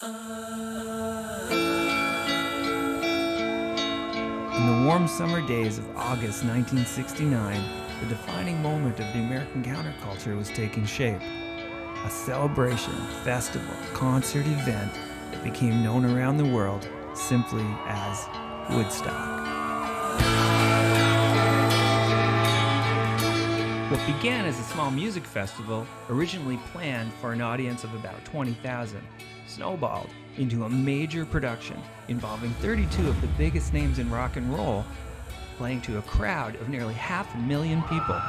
In the warm summer days of August 1969, the defining moment of the American counterculture was taking shape. A celebration, festival, concert event that became known around the world simply as Woodstock. What began as a small music festival, originally planned for an audience of about 20,000, snowballed into a major production involving 32 of the biggest names in rock and roll, playing to a crowd of nearly 500,000 people.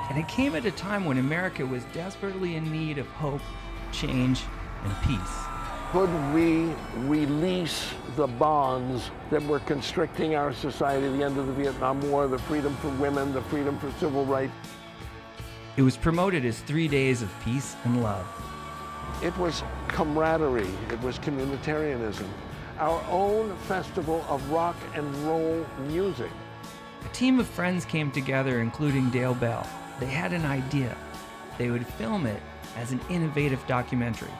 And it came at a time when America was desperately in need of hope, change, and peace. Could we release the bonds that were constricting our society at the end of the Vietnam War, the freedom for women, the freedom for civil rights? It was promoted as 3 days of peace and love. It was camaraderie, it was communitarianism, our own festival of rock and roll music. A team of friends came together, including Dale Bell. They had an idea. They would film it as an innovative documentary.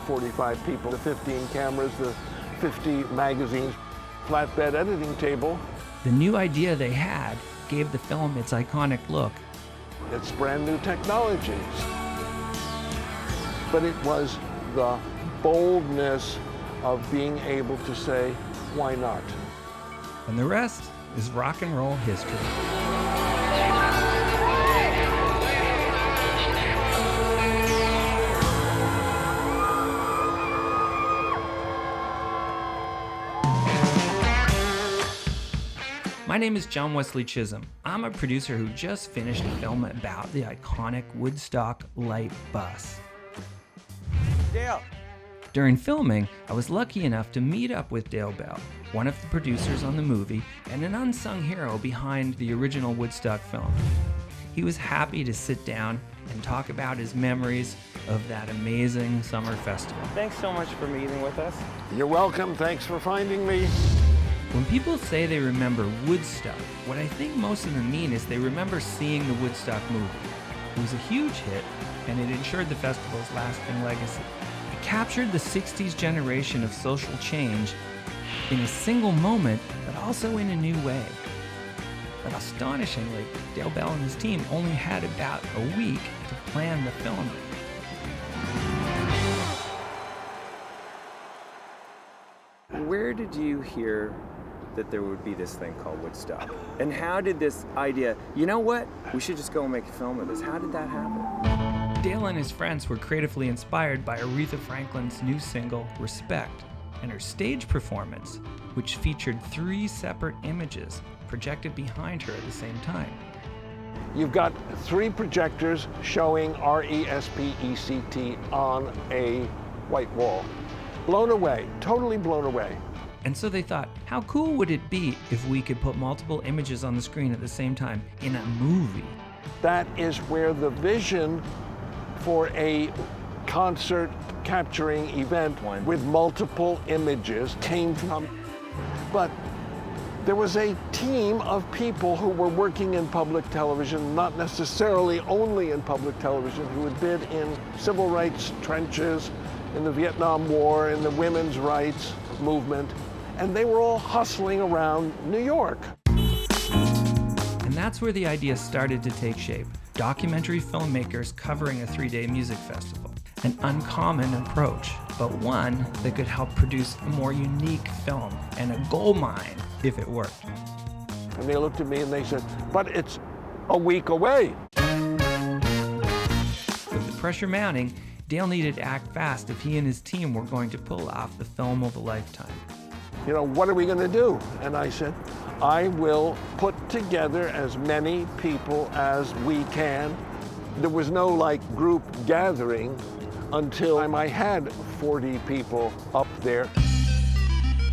45 people, the 15 cameras, the 50 magazines, flatbed editing table. The new idea they had gave the film its iconic look. It's brand new technologies. But it was the boldness of being able to say, why not? And the rest is rock and roll history. My name is John Wesley Chisholm. I'm a producer who just finished a film about the iconic Woodstock light bus. Dale. During filming, I was lucky enough to meet up with Dale Bell, one of the producers on the movie and an unsung hero behind the original Woodstock film. He was happy to sit down and talk about his memories of that amazing summer festival. Thanks so much for meeting with us. You're welcome, thanks for finding me. When people say they remember Woodstock, what I think most of them mean is they remember seeing the Woodstock movie. It was a huge hit, and it ensured the festival's lasting legacy. It captured the 60s generation of social change in a single moment, but also in a new way. But astonishingly, Dale Bell and his team only had about a week to plan the film. Where did you hear that there would be this thing called Woodstock? And how did this idea, you know what, we should just go and make a film of this, how did that happen? Dale and his friends were creatively inspired by Aretha Franklin's new single, Respect, and her stage performance, which featured 3 separate images projected behind her at the same time. You've got 3 projectors showing R-E-S-P-E-C-T on a white wall. Blown away, totally blown away. And so they thought, how cool would it be if we could put multiple images on the screen at the same time in a movie? That is where the vision for a concert capturing event with multiple images came from. But there was a team of people who were working in public television, not necessarily only in public television, who had been in civil rights trenches, in the Vietnam War, in the women's rights movement, and they were all hustling around New York. And that's where the idea started to take shape. Documentary filmmakers covering a 3-day music festival. An uncommon approach, but one that could help produce a more unique film and a gold mine if it worked. And they looked at me and they said, but it's a week away. With the pressure mounting, Dale needed to act fast if he and his team were going to pull off the film of a lifetime. You know, what are we going to do? And I said, I will put together as many people as we can. There was no group gathering until I had 40 people up there.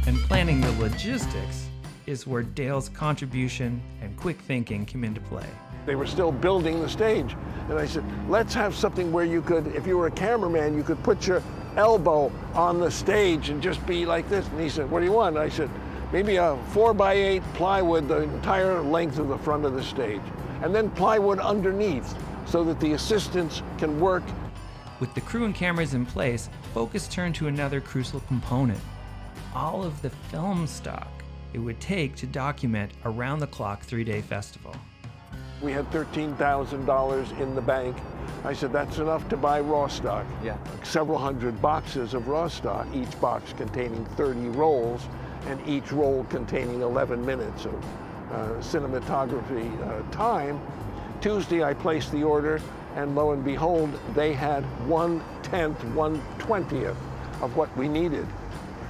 And planning the logistics is where Dale's contribution and quick thinking came into play. They were still building the stage. And I said, let's have something where you could, if you were a cameraman, you could put your elbow on the stage and just be like this. And he said, what do you want? I said, maybe a 4x8 plywood the entire length of the front of the stage. And then plywood underneath so that the assistants can work. With the crew and cameras in place, focus turned to another crucial component: all of the film stock it would take to document a round-the-clock 3-day festival. We had $13,000 in the bank. I said, that's enough to buy raw stock. Yeah. Several hundred boxes of raw stock, each box containing 30 rolls, and each roll containing 11 minutes of cinematography time. Tuesday, I placed the order, and lo and behold, they had 1/10, 1/20th of what we needed.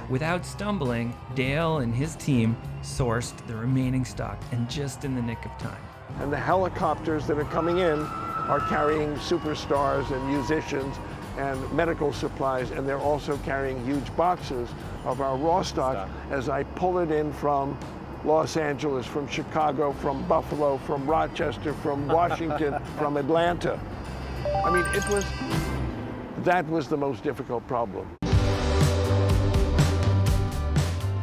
Without stumbling, Dale and his team sourced the remaining stock, and just in the nick of time. And the helicopters that are coming in are carrying superstars and musicians and medical supplies, and they're also carrying huge boxes of our raw stock as I pull it in from Los Angeles, from Chicago, from Buffalo, from Rochester, from Washington, from Atlanta. I mean, that was the most difficult problem.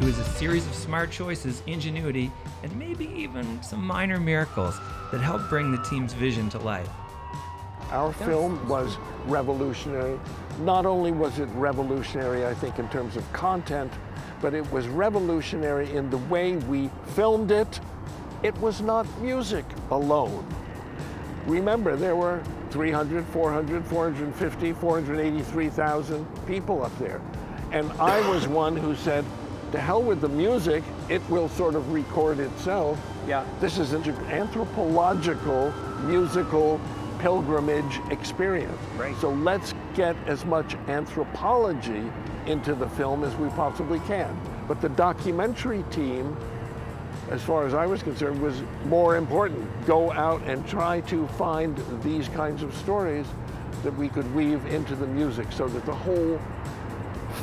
It was a series of smart choices, ingenuity, and maybe even some minor miracles that helped bring the team's vision to life. Our film was revolutionary. Not only was it revolutionary, I think, in terms of content, but it was revolutionary in the way we filmed it. It was not music alone. Remember, there were 300, 400, 450, 483,000 people up there. And I was one who said, to hell with the music, it will sort of record itself. Yeah. This is an anthropological, musical pilgrimage experience. Right. So let's get as much anthropology into the film as we possibly can. But the documentary team, as far as I was concerned, was more important. Go out and try to find these kinds of stories that we could weave into the music so that the whole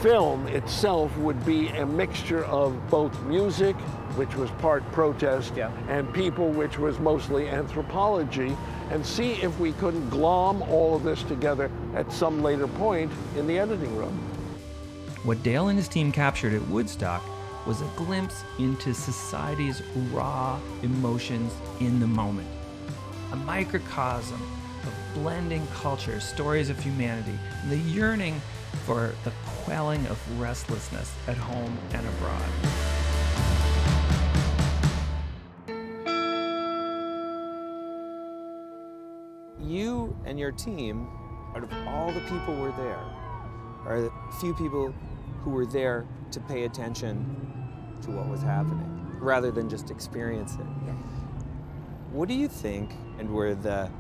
film itself would be a mixture of both music, which was part protest, and people, which was mostly anthropology, and see if we couldn't glom all of this together at some later point in the editing room. What Dale and his team captured at Woodstock was a glimpse into society's raw emotions in the moment. A microcosm of blending cultures, stories of humanity, and the yearning for the quelling of restlessness at home and abroad. You and your team, out of all the people who were there, are the few people who were there to pay attention to what was happening, rather than just experience it. Yeah. What do you think, and were the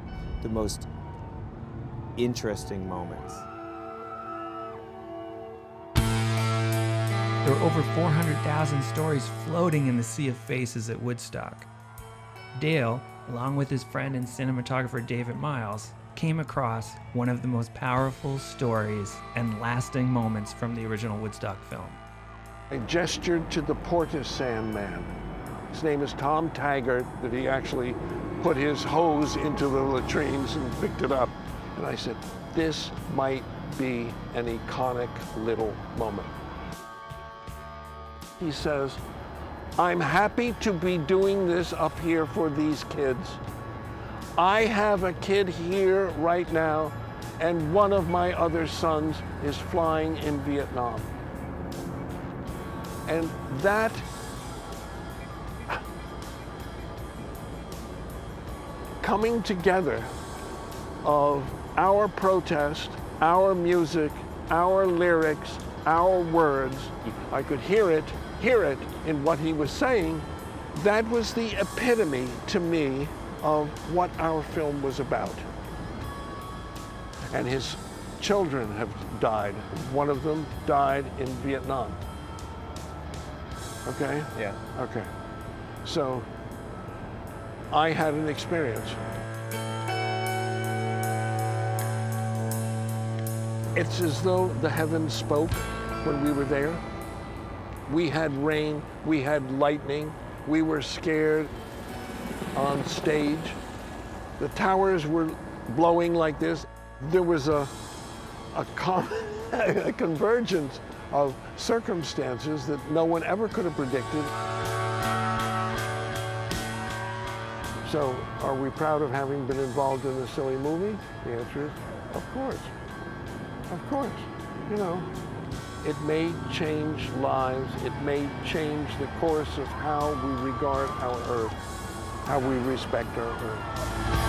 most interesting moments? There were over 400,000 stories floating in the sea of faces at Woodstock. Dale, along with his friend and cinematographer David Miles, came across one of the most powerful stories and lasting moments from the original Woodstock film. I gestured to the Portishead man. His name is Tom Taggart, that he actually put his hose into the latrines and picked it up. And I said, this might be an iconic little moment. He says, I'm happy to be doing this up here for these kids. I have a kid here right now, and one of my other sons is flying in Vietnam. And that coming together of our protest, our music, our lyrics, our words, I could hear it in what he was saying. That was the epitome to me of what our film was about. And his children have died. One of them died in Vietnam. Okay? Yeah. Okay. So I had an experience. It's as though the heavens spoke when we were there. We had rain, we had lightning, we were scared on stage. The towers were blowing like this. There was a convergence of circumstances that no one ever could have predicted. So, are we proud of having been involved in a silly movie? The answer is, of course. Of course, you know, it may change lives. It may change the course of how we regard our Earth, how we respect our Earth.